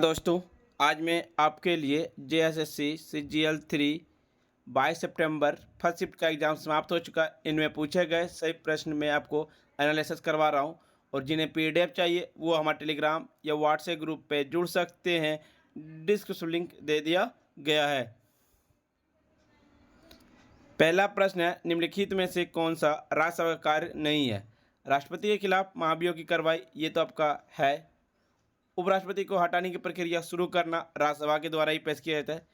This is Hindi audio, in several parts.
दोस्तों, आज मैं आपके लिए JSSC CGL 3 22 सितंबर फर्स्ट शिफ्ट का एग्ज़ाम समाप्त हो चुका है। इनमें पूछे गए सही प्रश्न मैं आपको एनालिसिस करवा रहा हूं और जिन्हें PDF चाहिए वो हमारे टेलीग्राम या व्हाट्सएप ग्रुप पे जुड़ सकते हैं। डिस्क्रिप्शन लिंक दे दिया गया है। पहला प्रश्न है, निम्नलिखित में से कौन सा राज्यसभा का कार्य नहीं है? राष्ट्रपति के खिलाफ महाभियोग की कार्रवाई, ये तो आपका है। उपराष्ट्रपति को हटाने की प्रक्रिया शुरू करना राज्यसभा के द्वारा ही पेश किया जाता है।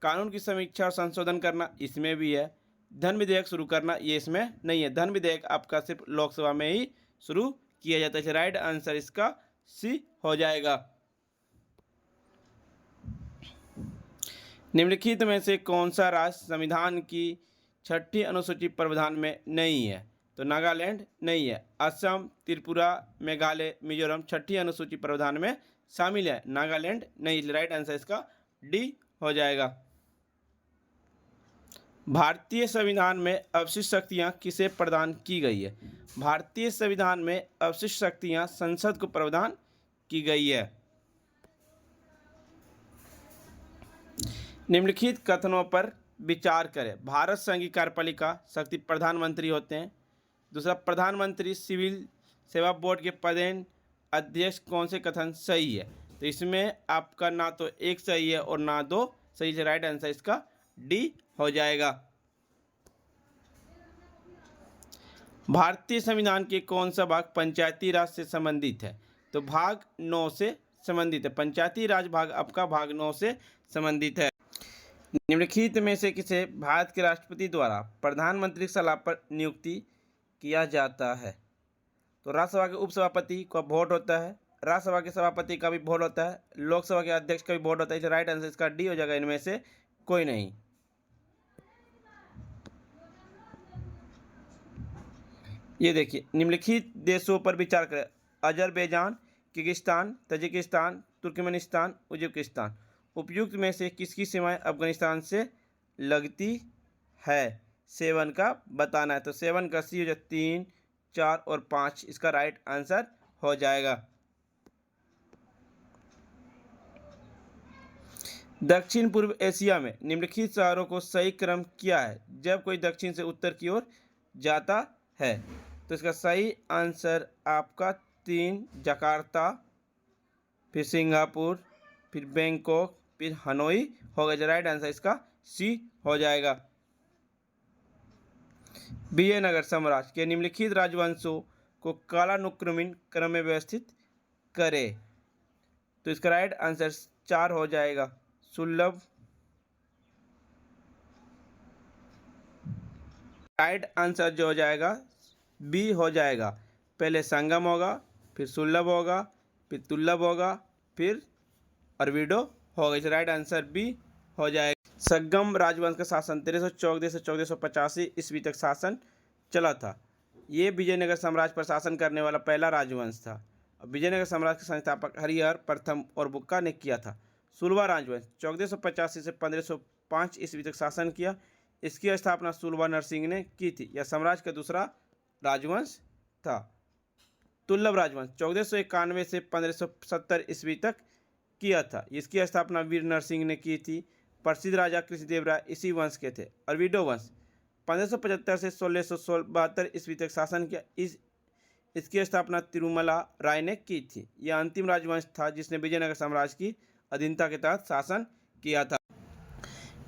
कानून की समीक्षा और संशोधन करना, इसमें भी है। धन विधेयक शुरू करना, ये इसमें नहीं है। धन विधेयक आपका सिर्फ लोकसभा में ही शुरू किया जाता है। राइट आंसर इसका सी हो जाएगा। निम्नलिखित में से कौन सा राज्य संविधान की 6ठी अनुसूची प्रावधान में नहीं है? तो नागालैंड नहीं है। असम, त्रिपुरा, मेघालय, मिजोरम 6ठी अनुसूची प्रावधान में शामिल है। नागालैंड नहीं। राइट आंसर इसका डी हो जाएगा। भारतीय संविधान में अवशिष्ट शक्तियां किसे प्रदान की गई है? भारतीय संविधान में अवशिष्ट शक्तियां संसद को प्रदान की गई है। निम्नलिखित कथनों पर विचार करें। भारत संघ की कार्यपालिका शक्ति प्रधानमंत्री होते हैं। दूसरा, प्रधानमंत्री सिविल सेवा बोर्ड के पदेन अध्यक्ष कौन से कथन सही है? तो इसमें आपका ना तो एक सही है और ना दो सही है। राइट आंसर इसका डी हो जाएगा। भारतीय संविधान के कौन सा भाग पंचायती राज से संबंधित है? तो भाग 9 से संबंधित है। पंचायती राज भाग आपका भाग 9 से संबंधित है। निम्नलिखित में से किसे भारत के राष्ट्रपति द्वारा प्रधानमंत्री की सलाह पर नियुक्ति किया जाता है? तो राज्यसभा के उपसभापति का वोट होता है, राज्यसभा के सभापति का भी वोट होता है, लोकसभा के अध्यक्ष का भी वोट होता है। राइट आंसर इसका डी हो जाएगा। इनमें से कोई नहीं। ये देखिए, निम्नलिखित देशों पर विचार करें। Azerbaijan, Kyrgyzstan, Tajikistan, Turkmenistan, Uzbekistan. उपयुक्त में से किसकी सीमाएं अफगानिस्तान से लगती है? 7 का बताना है। तो 7 का सी हो जाए। 3, 4 और 5 इसका राइट आंसर हो जाएगा। दक्षिण पूर्व एशिया में निम्नलिखित शहरों को सही क्रम क्या है जब कोई दक्षिण से उत्तर की ओर जाता है? तो इसका सही आंसर आपका 3 जकार्ता, फिर सिंगापुर, फिर बैंकॉक, फिर हनोई होगा। राइट आंसर इसका सी हो जाएगा। विजयनगर साम्राज्य के निम्नलिखित राजवंशों को कालानुक्रमिक क्रम में व्यवस्थित करे। तो इसका राइट आंसर 4 हो जाएगा। सुलभ। राइट आंसर जो हो जाएगा बी हो जाएगा। पहले संगम होगा, फिर सुलभ होगा, फिर दुर्लभ होगा, फिर अरविडो होगा। इस राइट आंसर बी हो जाएगा। संगम राजवंश का शासन 1314 से 1485 ईस्वी तक शासन चला था। ये विजयनगर साम्राज्य पर शासन करने वाला पहला राजवंश था। विजयनगर साम्राज्य के संस्थापक हरिहर प्रथम और बुक्का ने किया था। सुलभा राजवंश 1485 से 1505 ईस्वी तक शासन किया। इसकी स्थापना सुलभा नरसिंह ने की थी। यह साम्राज्य का दूसरा राजवंश था। दुर्लभ राजवंश 1491 से 1570 ईस्वी तक किया था। इसकी स्थापना वीर नरसिंह ने की थी। प्रसिद्ध राजा कृष्णदेव राय इसी वंश के थे। अरविडो वंश 1575 से 1672 ईस्वी तक शासन किया। इसकी स्थापना तिरुमला राय ने की थी। यह अंतिम राजवंश था जिसने विजयनगर साम्राज्य की अधीनता के तहत शासन किया था।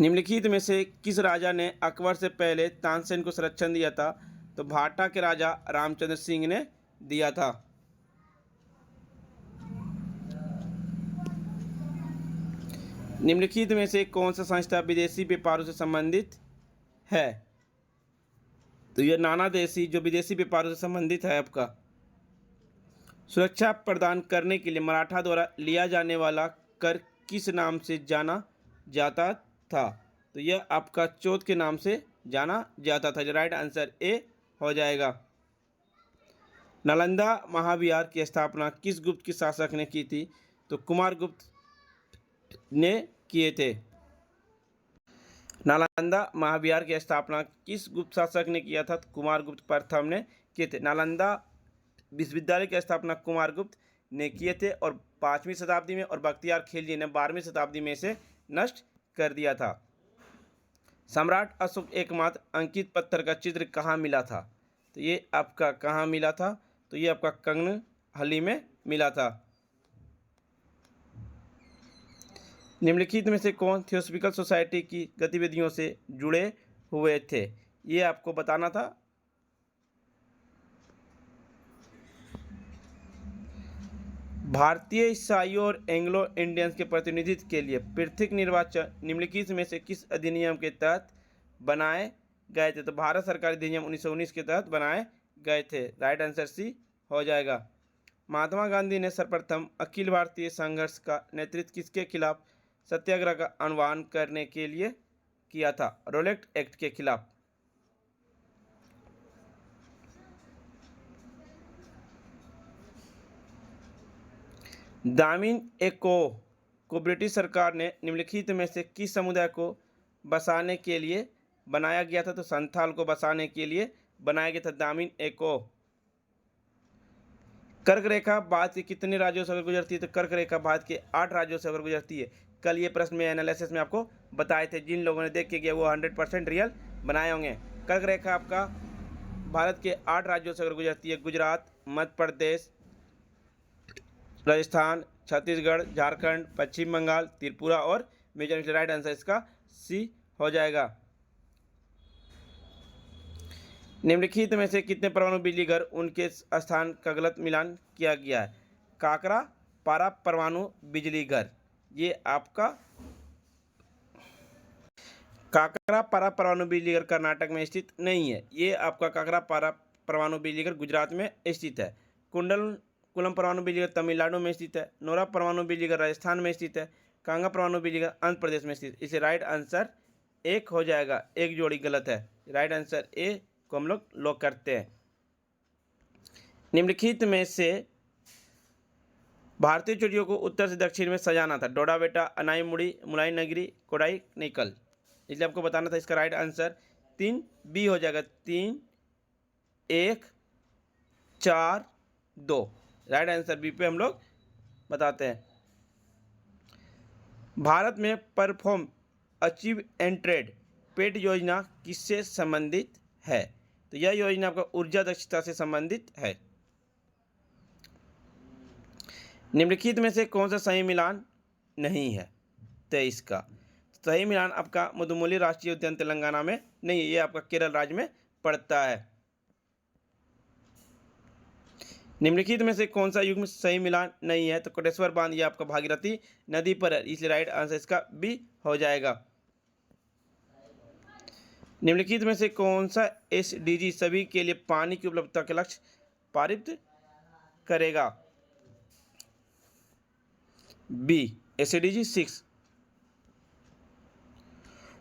निम्नलिखित में से किस राजा ने अकबर से पहले तानसेन को संरक्षण दिया था? तो भाटा के राजा रामचंद्र सिंह ने दिया था। निम्नलिखित में से कौन सा संस्था विदेशी व्यापारों से संबंधित है? तो यह नाना देशी जो विदेशी व्यापारों से संबंधित है आपका। सुरक्षा प्रदान करने के लिए मराठा द्वारा लिया जाने वाला कर किस नाम से जाना जाता था? तो यह आपका चौथ के नाम से जाना जाता था। राइट आंसर ए हो जाएगा। नालंदा महाविहार की स्थापना किस गुप्त के शासक ने की थी? तो कुमार गुप्त ने किए थे। नालंदा महाविहार की स्थापना किस गुप्त शासक ने किया था? कुमार गुप्त प्रथम ने किए थे। नालंदा विश्वविद्यालय की स्थापना कुमार गुप्त ने किए थे और 5वीं शताब्दी में, और बख्तियार खिलजी ने 12वीं शताब्दी में इसे नष्ट कर दिया था। सम्राट अशोक एकमात्र अंकित पत्थर का चित्र कहाँ मिला था? तो ये आपका कहाँ मिला था? तो ये आपका कंगनहली में मिला था। निम्नलिखित में से कौन थियोसॉफिकल सोसाइटी की गतिविधियों से जुड़े हुए थे? ये आपको बताना था। भारतीय ईसाइयों और एंग्लो इंडियंस के प्रतिनिधित्व के लिए पृथक निर्वाचन निम्नलिखित में से किस अधिनियम के तहत बनाए गए थे? तो भारत सरकार अधिनियम 1919 के तहत बनाए गए थे। राइट आंसर सी हो जाएगा। महात्मा गांधी ने सर्वप्रथम अखिल भारतीय संघर्ष का नेतृत्व किसके खिलाफ सत्याग्रह का आह्वान करने के लिए किया था? रोलेट एक्ट के खिलाफ। दामिन एक्को को ब्रिटिश सरकार ने निम्नलिखित में से किस समुदाय को बसाने के लिए बनाया गया था? तो संथाल को बसाने के लिए बनाया गया था दामिन एक्को। कर्क रेखा भारत के कितने राज्यों से होकर गुजरती है? तो कर्क रेखा भारत के 8 राज्यों से होकर गुजरती है। कल ये प्रश्न में एनालिसिस में आपको बताए थे, जिन लोगों ने देख के गया वो 100% रियल बनाए होंगे। कर्क रेखा आपका भारत के 8 राज्यों से होकर गुजरती है। गुजरात, मध्य प्रदेश, राजस्थान, छत्तीसगढ़, झारखंड, पश्चिम बंगाल, त्रिपुरा और मिजोरम। राइट आंसर इसका सी हो जाएगा। निम्नलिखित में से कितने परमाणु बिजली घर उनके स्थान का गलत मिलान किया गया है? काकरा पारा परमाणु बिजली घर, ये आपका काकरा पारा परमाणु बिजली घर कर्नाटक में स्थित नहीं है। ये आपका काकरा पारा परमाणु बिजली घर गुजरात में स्थित है। कुलम परमाणु बिजली घर तमिलनाडु में स्थित है। नोरा परमाणु बिजली घर राजस्थान में स्थित है। कांगा परमाणु बिजली घर आंध्र प्रदेश में स्थित। इसे राइट आंसर एक हो जाएगा, एक जोड़ी गलत है। राइट आंसर ए को हम लोग करते हैं। निम्नलिखित में से भारतीय चोटियों को उत्तर से दक्षिण में सजाना था? डोडाबेटा, अनाईमुड़ी, मुलाई नगरी, कोडाई निकल। इसलिए आपको बताना था। इसका राइट आंसर 3B हो जाएगा। 3, 1, 4, 2। राइट आंसर बी पे हम लोग बताते हैं। भारत में perform achieve and trade paid योजना किससे संबंधित है? तो यह योजना आपका ऊर्जा दक्षता से संबंधित है। निम्नलिखित में से कौन सा सही मिलान नहीं है? 23 का सही मिलान आपका मुदुमोली राष्ट्रीय उद्यान तेलंगाना में नहीं है, ये आपका केरल राज्य में पड़ता है। निम्नलिखित में से कौन सा युग्म सही मिलान नहीं है? तो कोटेश्वर बांध ये आपका भागीरथी नदी पर है, इसलिए राइट आंसर इसका बी हो जाएगा। निम्नलिखित में से कौन सा SDG सभी के लिए पानी की उपलब्धता के लक्ष्य पारित करेगा? B SDG 6।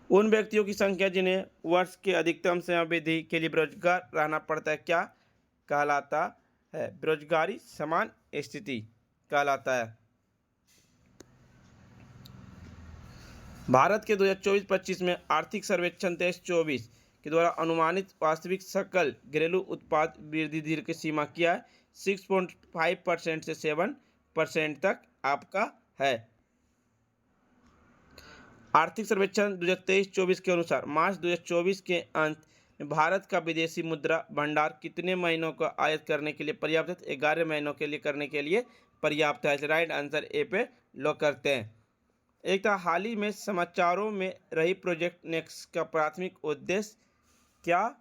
उन व्यक्तियों की संख्या जिन्हें वर्ष के अधिकतम समयावधि के लिए बेरोजगार रहना पड़ता है क्या कहलाता है? बेरोजगारी समान स्थिति कहलाता है। भारत के 2024-25 में आर्थिक सर्वेक्षण 23-24 के द्वारा अनुमानित वास्तविक सकल घरेलू उत्पाद वृद्धि दर की सीमा क्या है? 6.5% से 7% तक आपका है। आर्थिक सर्वेक्षण 2023-24 के अनुसार मार्च 2024 के अंत में भारत का विदेशी मुद्रा भंडार कितने महीनों का आयात करने के लिए पर्याप्त है? 11 महीनों के लिए करने के लिए पर्याप्त है। राइट आंसर ए पे लॉक करते हैं। एक था हाल ही में समाचारों में रही प्रोजेक्ट नेक्स्ट का प्राथमिक उद्देश्य क्या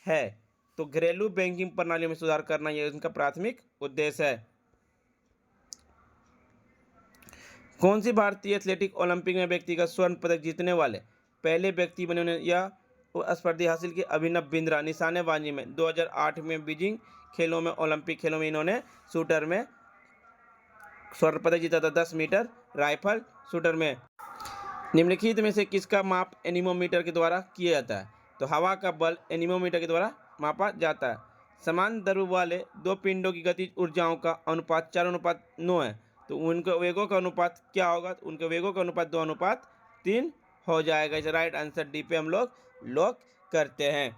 है? तो घरेलू बैंकिंग प्रणाली में सुधार करना यह उनका प्राथमिक उद्देश्य है। कौन सी भारतीय एथलेटिक ओलंपिक में व्यक्तिगत स्वर्ण पदक जीतने वाले पहले व्यक्ति बने? उन्होंने यह स्पर्धा हासिल की अभिनव बिंद्रा निशानेबाजी में 2008 में बीजिंग खेलों में ओलंपिक खेलों में इन्होंने शूटर में स्वर्ण पदक जीता था, 10 मीटर राइफल शूटर में। निम्नलिखित में से किसका माप एनीमोमीटर के द्वारा किया जाता है? तो हवा का बल एनीमोमीटर के द्वारा मापा जाता है। समान द्रव्य वाले दो पिंडों की गतिज ऊर्जाओं का अनुपात 4:9 है, तो उनके वेगों का अनुपात क्या होगा? तो उनके वेगों का अनुपात 2:3 हो जाएगा। इसे राइट आंसर डी पे हम लोग लॉक करते हैं।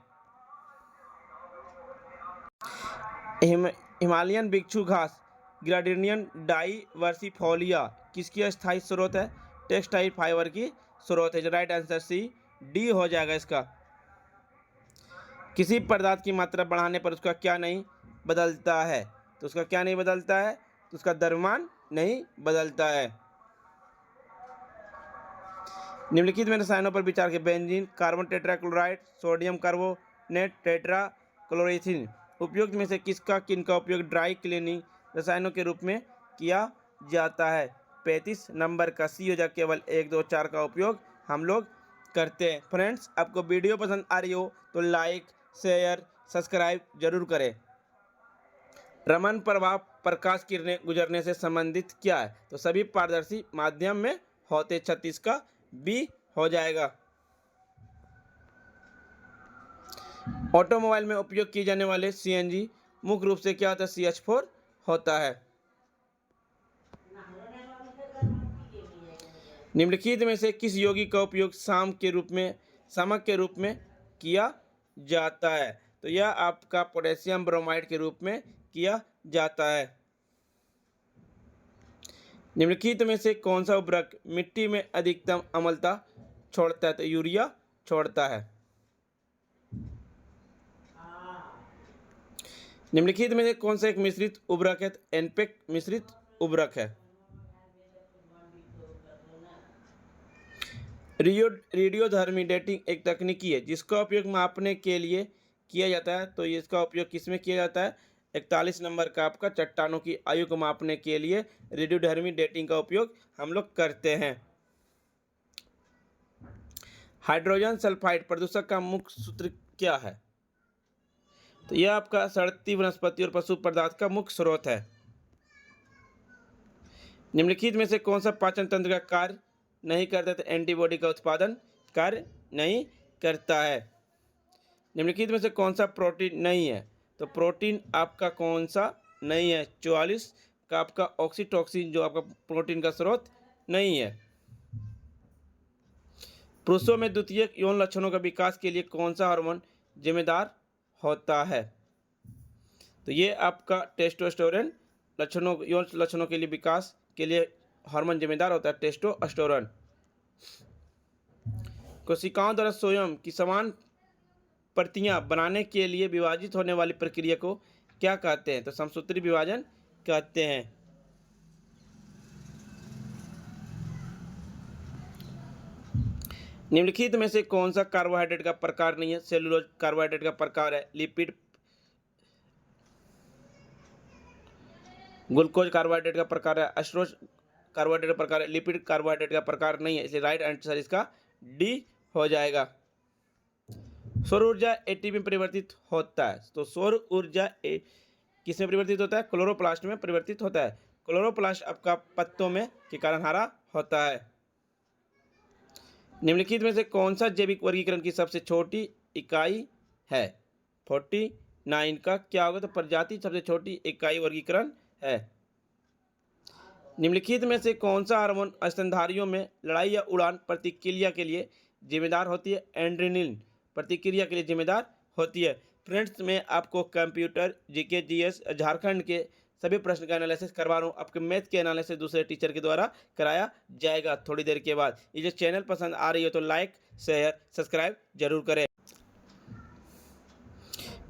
हिमालयन भिक्षु घास ग्राडिनियन डाइवर्सिफोलिया किसकी स्थायी स्रोत है? टेक्सटाइल फाइबर की स्रोत है। राइट आंसर सी डी हो जाएगा इसका। किसी पदार्थ की मात्रा बढ़ाने पर उसका क्या नहीं बदलता है? तो उसका क्या नहीं बदलता है? तो उसका द्रव्यमान नहीं बदलता है। निम्नलिखित में रसायनों पर विचार के benzene, carbon tetrachloride, sodium carbonate, tetrachloroethene उपयुक्त में से किनका उपयोग ड्राई क्लीनिंग रसायनों के रूप में किया जाता है? 35 नंबर का सी हो जाए। केवल 1, 2, 4 का उपयोग हम लोग करते हैं। फ्रेंड्स, आपको वीडियो पसंद आ रही हो तो लाइक, शेयर, सब्सक्राइब जरूर करें। रमन प्रभाव प्रकाश किरणें गुजरने से संबंधित क्या है? तो सभी पारदर्शी माध्यम में होते। 36 का बी हो जाएगा। ऑटोमोबाइल में उपयोग किए जाने वाले सीएनजी मुख्य रूप से क्या होता है? CH4 होता है। निम्नलिखित में से किस यौगिक का उपयोग शामक के रूप में किया जाता है? तो यह आपका पोटेशियम ब्रोमाइड के रूप में किया जाता है। निम्नलिखित में से कौन सा उर्वरक मिट्टी में अधिकतम अम्लता छोड़ता है? तो यूरिया छोड़ता है। निम्नलिखित में से कौन सा एक मिश्रित उर्वरक है? एनपेक मिश्रित उर्वरक है। रेडियोधर्मी डेटिंग एक तकनीकी है जिसका उपयोग मापने के लिए किया जाता है। तो इसका उपयोग किसमें किया जाता है? 41 नंबर का आपका चट्टानों की आयु को मापने के लिए रेडियोधर्मी डेटिंग का उपयोग हम लोग करते हैं। हाइड्रोजन सल्फाइड प्रदूषक का मुख्य सूत्र क्या है? तो यह आपका सड़ती वनस्पति और पशु पदार्थ का मुख्य स्रोत है। निम्नलिखित में से कौन सा पाचन तंत्र का कार्य नहीं करता? तो एंटीबॉडी का उत्पादन कार्य नहीं करता है। निम्नलिखित में से कौन सा प्रोटीन नहीं है? तो प्रोटीन आपका कौन सा नहीं है? 44 का आपका ऑक्सीटोसिन जो आपका प्रोटीन का स्रोत नहीं है। पुरुषों में द्वितीयक यौन लक्षणों का विकास के लिए कौन सा हार्मोन जिम्मेदार होता है? तो ये आपका टेस्टोस्टेरोन यौन लक्षणों के लिए विकास के लिए हार्मोन जिम्मेदार होता है, टेस्टोस्टेरोन। कोशिकाओं द्वारा स्वयं की समान प्रतियां बनाने के लिए विभाजित होने वाली प्रक्रिया को क्या कहते हैं? तो समसूत्री विभाजन कहते हैं। निम्नलिखित में से कौन सा कार्बोहाइड्रेट का प्रकार नहीं है? सेलुलोज कार्बोहाइड्रेट का प्रकार है। लिपिड ग्लूकोज कार्बोहाइड्रेट का प्रकार है। अस्ट्रोज कार्बोहाइड्रेट का प्रकार है। लिपिड कार्बोहाइड्रेट का प्रकार नहीं है, इसलिए राइट आंसर इसका डी हो जाएगा। सौर ऊर्जा एटीपी में परिवर्तित होता है। तो सौर ऊर्जा किस में परिवर्तित होता है? क्लोरोप्लास्ट में परिवर्तित होता है। क्लोरोप्लास्ट आपका पत्तों में के कारण हरा होता है। निम्नलिखित में से कौन सा जैविक वर्गीकरण की सबसे छोटी इकाई है? 49 का क्या होगा? तो प्रजाति सबसे छोटी इकाई वर्गीकरण है। निम्नलिखित में से कौन सा हार्मोन स्तनधारियों में लड़ाई या उड़ान प्रतिक्रिया के लिए जिम्मेदार होती है? एड्रेनलिन प्रतिक्रिया के लिए जिम्मेदार होती है। फ्रेंड्स, मैं आपको कंप्यूटर, जीके, जीएस, झारखंड के सभी प्रश्न का एनालिसिस करवा रहा हूँ। आपके मैथ के एनालिसिस दूसरे टीचर के द्वारा कराया जाएगा थोड़ी देर के बाद। ये जो चैनल पसंद आ रही हो तो लाइक, शेयर, सब्सक्राइब जरूर करें।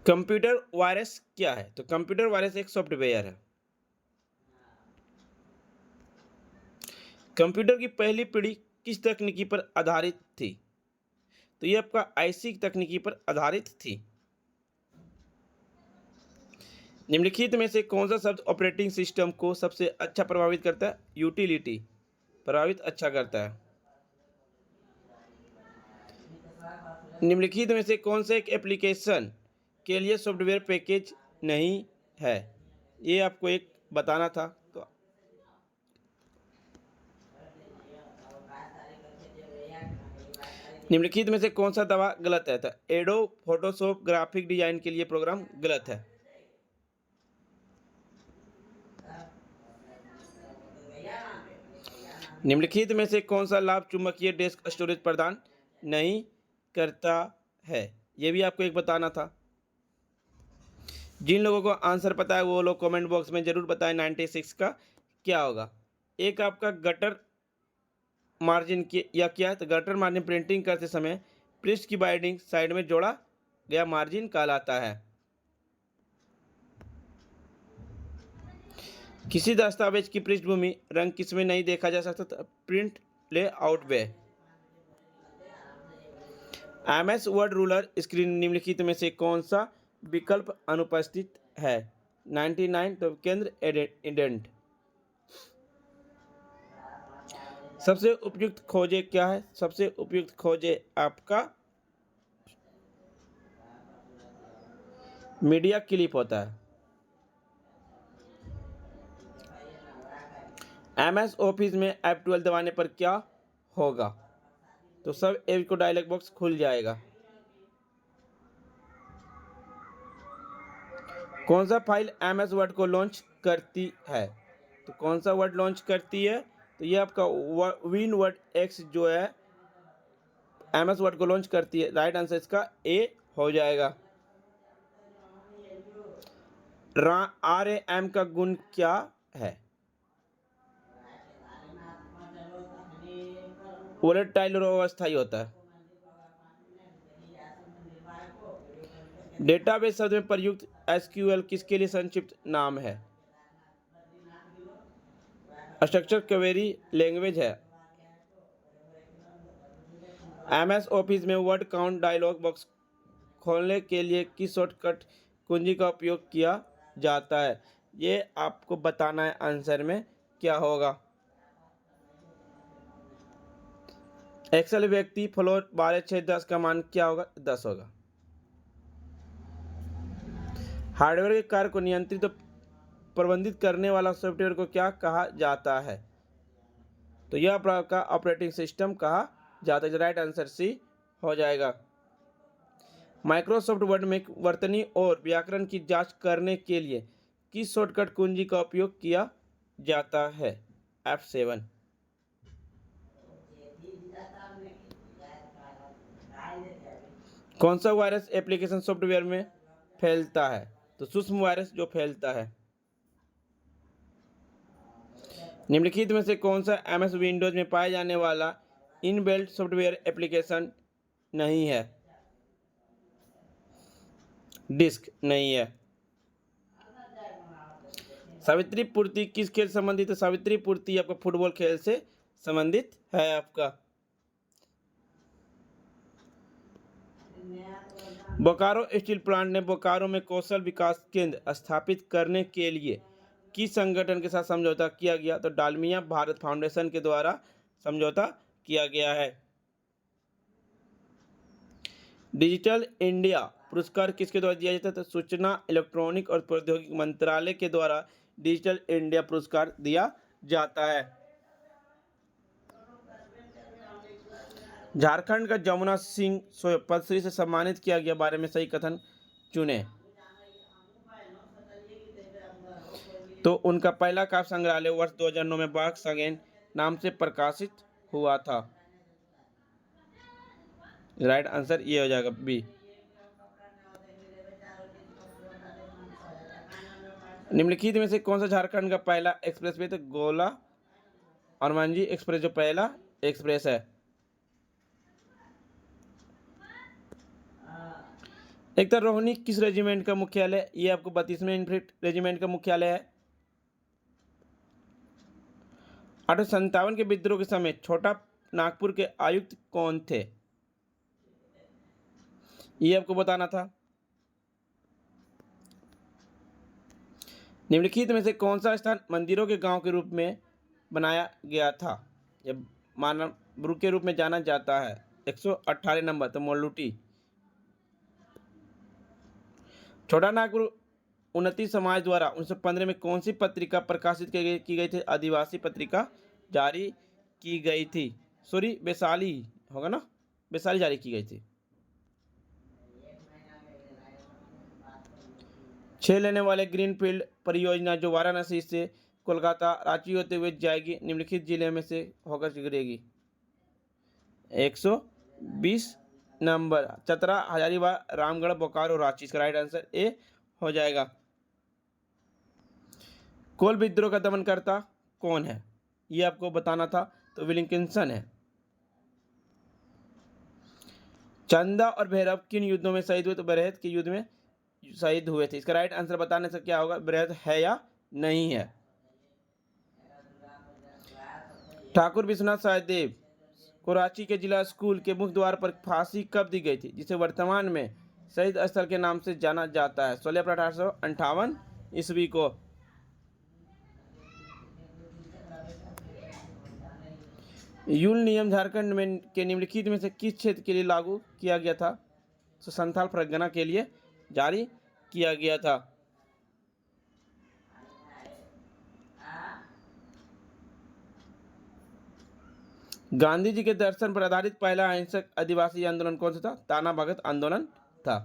कंप्यूटर वायरस क्या है? तो कंप्यूटर वायरस एक सॉफ्टवेयर है। कंप्यूटर की पहली पीढ़ी किस तकनीकी पर आधारित थी? तो ये आपका आईसी तकनीकी पर आधारित थी। निम्नलिखित में से कौन सा शब्द ऑपरेटिंग सिस्टम को सबसे अच्छा प्रभावित करता है? यूटिलिटी प्रभावित अच्छा करता है। निम्नलिखित में से कौन सा एक एप्लीकेशन के लिए सॉफ्टवेयर पैकेज नहीं है? ये आपको एक बताना था। तो निम्नलिखित में से कौन सा दवा गलत है? तो एडोब फोटोशॉप ग्राफिक डिजाइन के लिए प्रोग्राम गलत है। निम्नलिखित में से कौन सा लाभ चुंबकीय डिस्क स्टोरेज प्रदान नहीं करता है? यह भी आपको एक बताना था। जिन लोगों को आंसर पता है वो लोग कमेंट बॉक्स में जरूर बताएं 96 का क्या होगा। एक आपका गटर मार्जिन की या क्या है, तो गटर मार्जिन प्रिंटिंग करते समय पृष्ठ की बाइंडिंग साइड में जोड़ा गया मार्जिन कहलाता है। किसी दस्तावेज की पृष्ठभूमि रंग किसमें नहीं देखा जा सकता, तो प्रिंट लेआउट में। एमएस वर्ड रूलर स्क्रीन निम्नलिखित में से कौन सा विकल्प अनुपस्थित है? 99 तो केंद्र इंडेंट। सबसे उपयुक्त खोजे क्या है? सबसे उपयुक्त खोजे आपका मीडिया क्लिप होता है। एमएस ऑफिस में F12 दबाने पर क्या होगा? तो सब एज को डायलॉग बॉक्स खुल जाएगा। कौन सा फाइल एमएस वर्ड को लॉन्च करती है? तो कौन सा वर्ड लॉन्च करती है? तो ये आपका विन वर्ड एक्स जो है एमएस वर्ड को लॉन्च करती है। राइट आंसर इसका ए हो जाएगा। RAM का गुण क्या है? वोलेटाइल और अस्थायी होता है। डेटाबेस शब्द में प्रयुक्त SQL किसके लिए संक्षिप्त नाम है? स्ट्रक्चर क्वेरी लैंग्वेज है। एमएस ऑफिस में वर्ड काउंट डायलॉग बॉक्स खोलने के लिए किस शॉर्टकट कुंजी का उपयोग किया जाता है? ये आपको बताना है आंसर में क्या होगा। एक्सेल व्यक्ति फ्लोर 12 6 10 का मान क्या होगा? 10 होगा। हार्डवेयर के कार्य को नियंत्रित तो प्रबंधित करने वाला सॉफ्टवेयर को क्या कहा जाता है? तो यह आपका ऑपरेटिंग सिस्टम कहा जाता है। राइट आंसर सी हो जाएगा। माइक्रोसॉफ्ट वर्ड में वर्तनी और व्याकरण की जांच करने के लिए किस शॉर्टकट कुंजी का उपयोग किया जाता है? F7। कौन सा वायरस एप्लीकेशन सॉफ्टवेयर में फैलता है? तो सूक्ष्म वायरस जो फैलता है। निम्नलिखित में से कौन सा एमएस विंडोज में पाए जाने वाला इनबिल्ट सॉफ्टवेयर एप्लीकेशन नहीं है? डिस्क नहीं है। सावित्री पूर्ति किस खेल से संबंधित है? सावित्री पूर्ति आपका फुटबॉल खेल से संबंधित है आपका। बोकारो स्टील प्लांट ने बोकारो में कौशल विकास केंद्र स्थापित करने के लिए किस संगठन के साथ समझौता किया गया? तो डालमिया भारत फाउंडेशन के द्वारा समझौता किया गया है। डिजिटल इंडिया पुरस्कार किसके द्वारा दिया जाता है? तो सूचना इलेक्ट्रॉनिक और प्रौद्योगिकी मंत्रालय के द्वारा डिजिटल इंडिया पुरस्कार दिया जाता है। झारखंड का जमुना सिंह पद्मश्री से सम्मानित किया गया, बारे में सही कथन चुने। तो उनका पहला काव्य संग्रहालय वर्ष 2009 में बाक्स अगेन नाम से प्रकाशित हुआ था। राइट आंसर ये हो जाएगा बी। निम्नलिखित में से कौन सा झारखंड का पहला एक्सप्रेस वे? तो गोला और मांझी एक्सप्रेस जो पहला एक्सप्रेस है। एक तो रोहिणी किस रेजिमेंट का मुख्यालय? ये आपको 32वें इन्फेंट्री रेजिमेंट का मुख्यालय है। 1857 के विद्रोह के समय छोटा नागपुर के आयुक्त कौन थे? ये आपको बताना था। निम्नलिखित में से कौन सा स्थान मंदिरों के गांव के रूप में बनाया गया था? जब मानव के रूप में जाना जाता है। 118 नंबर तो मोलूटी। छोटा नागपुर उन्नति समाज द्वारा 1915 में कौन सी पत्रिका प्रकाशित की गई थी? आदिवासी पत्रिका जारी की गई थी। सॉरी वैशाली होगा ना, वैशाली जारी की गई थी। 6 लेने वाले ग्रीनफील्ड परियोजना जो वाराणसी से कोलकाता रांची होते हुए जाएगी, निम्नलिखित जिले में से होकर गुजरेगी। 120 नंबर चतरा हजारीबाग रामगढ़ बोकारो रांची। इसका राइट आंसर ए हो जाएगा। कोल विद्रोह का दमनकर्ता कौन है, ये आपको बताना था, तो विलिंगकिंसन है। चंदा और भैरव किन युद्धों में शहीद हुए, तो बृहद के युद्ध में शहीद हुए थे। इसका राइट आंसर बताने से क्या होगा, बृहद है या नहीं है। ठाकुर विश्वनाथ सहदेव को रांची के जिला स्कूल के मुख्य द्वार पर फांसी कब दी गई थी, जिसे वर्तमान में शहीद स्थल के नाम से जाना जाता है? 16 अप्रैल 1858 ईस्वी को। यूल नियम झारखंड में के निम्नलिखित में से किस क्षेत्र के लिए लागू किया गया था? तो संथाल परगना के लिए जारी किया गया था। गांधी जी के दर्शन पर आधारित पहला अहिंसक आदिवासी आंदोलन कौन सा था? ताना भगत आंदोलन था।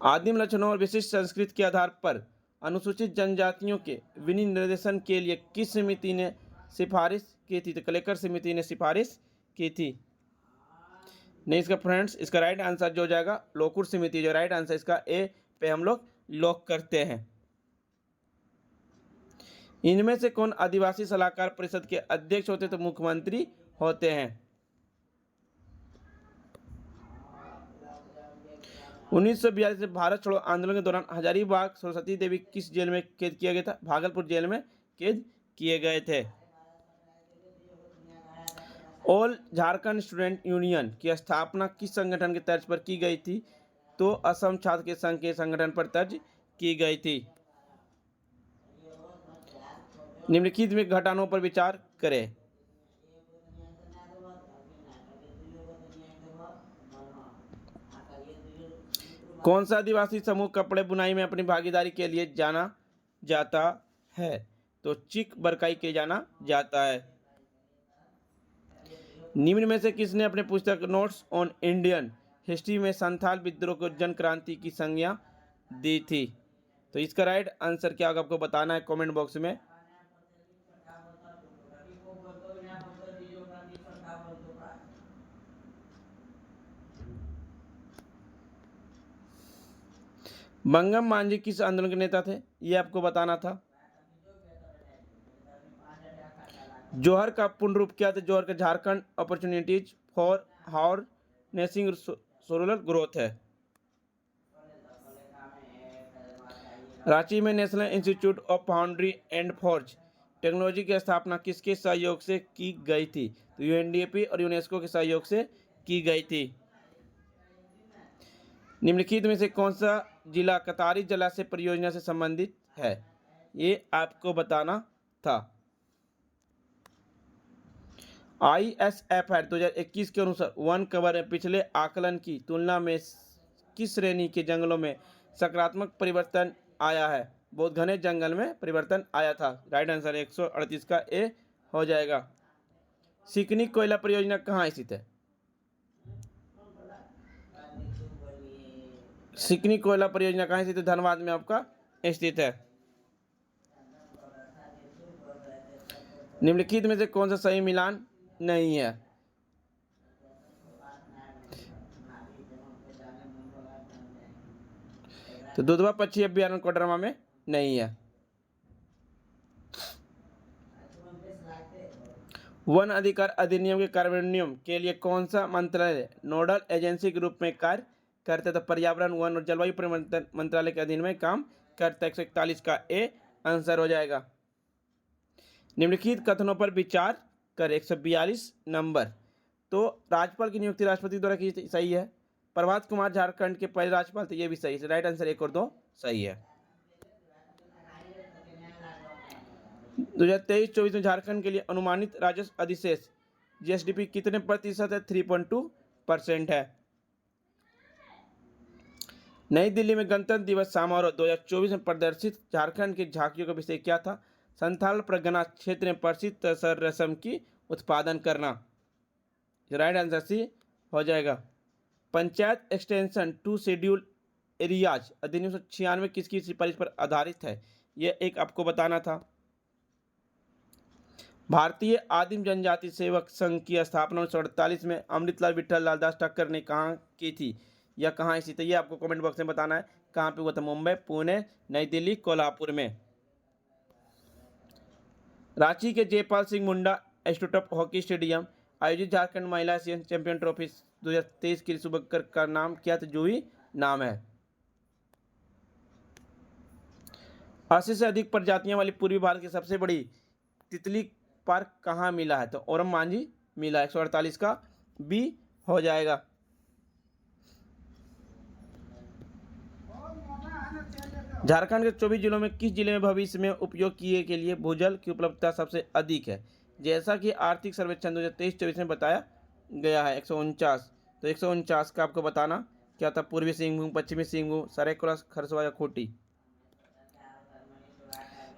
आदिम लक्षणों और विशिष्ट संस्कृति के आधार पर अनुसूचित जनजातियों के विनिर्देशन के लिए किस समिति ने सिफारिश की थी? तो कलेक्टर समिति ने सिफारिश की थी। नहीं इसका फ्रेंड्स, इसका राइट आंसर जो हो जाएगा लोकुर समिति, जो राइट आंसर इसका ए पे हम लोग लॉक करते हैं। इनमें से कौन आदिवासी सलाहकार परिषद के अध्यक्ष होते? तो मुख्यमंत्री होते हैं। 1942 में भारत छोड़ो आंदोलन के दौरान हजारीबाग सरस्वती देवी किस जेल में कैद किया गया था? भागलपुर जेल में कैद किए गए थे। ऑल झारखंड स्टूडेंट यूनियन की स्थापना किस संगठन के तर्ज पर की गई थी? तो असम छात्र के संघ के संगठन पर तर्ज की गई थी। निम्नलिखित में घटनाओं पर विचार करें। कौन सा आदिवासी समूह कपड़े बुनाई में अपनी भागीदारी के लिए जाना जाता है? तो चिक बरकाई के जाना जाता है। निम्न में से किसने अपने पुस्तक नोट्स ऑन इंडियन हिस्ट्री में संथाल विद्रोह को जन क्रांति की संज्ञा दी थी? तो इसका राइट आंसर क्या होगा आपको बताना है कमेंट बॉक्स में। बंगम मांझी किस आंदोलन के नेता थे, ये आपको बताना था। जौहर का पूर्ण रूप क्या था? जौहर का Jharkhand opportunities for harnessing rural growth है। रांची में national institute of foundry and forge technology की स्थापना किसके सहयोग से की गई थी? तो यूएनडीपी और यूनेस्को के सहयोग से की गई थी। निम्नलिखित में से कौन सा जिला कतारी जलाशय परियोजना से संबंधित है? ये आपको बताना था। ISFR 2021 के अनुसार वन कवर में पिछले आकलन की तुलना में किस श्रेणी के जंगलों में सकारात्मक परिवर्तन आया है? बहुत घने जंगल में परिवर्तन आया था। राइट आंसर 138 का ए हो जाएगा। सिकनी कोयला परियोजना कहाँ स्थित है? सिकनी कोयला परियोजना कहाँ स्थित है? धनबाद में आपका स्थित है। निम्नलिखित में से कौन सा सही मिलान नहीं है? तो दुधवा पक्षी अभ्यारण्य कोडरमा में नहीं है। वन अधिकार अधिनियम के कार्यान्वयन के लिए कौन सा मंत्रालय नोडल एजेंसी के रूप में कार्य करता है? तो पर्यावरण वन और जलवायु परिवर्तन मंत्रालय के अधीन में काम करता है। 141 का ए आंसर हो जाएगा। निम्नलिखित कथनों पर विचार कर 142 नंबर। तो राज्यपाल की नियुक्ति राष्ट्रपति द्वारा की सही है। प्रभात कुमार झारखंड के पहले राज्यपाल थे, ये भी सही है। राइट आंसर 1 और 2 सही है। 2023-24 में झारखंड के लिए अनुमानित राजस्व अधिशेष GSDP कितने प्रतिशत है? 3.2% है। नई दिल्ली में गणतंत्र दिवस समारोह 2024 में प्रदर्शित झारखंड की झांकियों का विषय क्या था? संथाल परगना क्षेत्र में प्रसिद्ध तसर रस्म की उत्पादन करना। राइट आंसर सी हो जाएगा। Panchayat extension to schedule areas अधिनियम 1996 किसकी सिफारिश पर आधारित है? यह एक आपको बताना था। भारतीय आदिम जनजाति सेवक संघ की स्थापना 1948 में अमृतलाल विठल लाल दास ठक्कर ने कहाँ की थी? या कहाँ स्थित है, ये आपको कमेंट बॉक्स में बताना है। कहाँ पे हुआ था? मुंबई, पुणे, नई दिल्ली, कोल्हापुर में। रांची के Jaipal Singh Munda institute of hockey stadium आयोजित झारखंड महिला एशियन चैंपियन ट्रॉफी 2023 की शुभकर का नाम क्या था? जूही नाम है। 80 से अधिक प्रजातियों वाली पूर्वी भारत की सबसे बड़ी तितली पार्क कहाँ मिला है? तो ओरम मांझी मिला। 148 का बी हो जाएगा। झारखंड के 24 जिलों में किस जिले में भविष्य में उपयोग किए के लिए भूजल की उपलब्धता सबसे अधिक है? जैसा कि आर्थिक सर्वेक्षण 2023-24 में बताया गया है 149। तो 149 का आपको बताना क्या था? पूर्वी सिंहभूम, पश्चिमी सिंहभूम, सरायकेला खरसावां या खूंटी।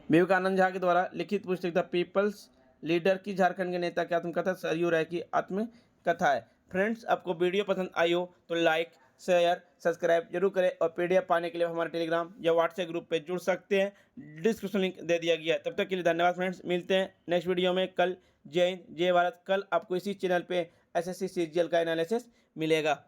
विवेकानंद झा के द्वारा लिखित पुस्तक द पीपल्स लीडर की झारखंड के नेता की आत्मकथा सरयू राय की आत्मकथा है। फ्रेंड्स, आपको वीडियो पसंद आई हो तो लाइक, शेयर, सब्सक्राइब जरूर करें और पीडीएफ पाने के लिए हमारे टेलीग्राम या व्हाट्सएप ग्रुप पे जुड़ सकते हैं। डिस्क्रिप्शन लिंक दे दिया गया है। तब तक के लिए धन्यवाद फ्रेंड्स, मिलते हैं नेक्स्ट वीडियो में कल। जय हिंद, जय भारत। कल आपको इसी चैनल पे एसएससी सीजीएल का एनालिसिस मिलेगा।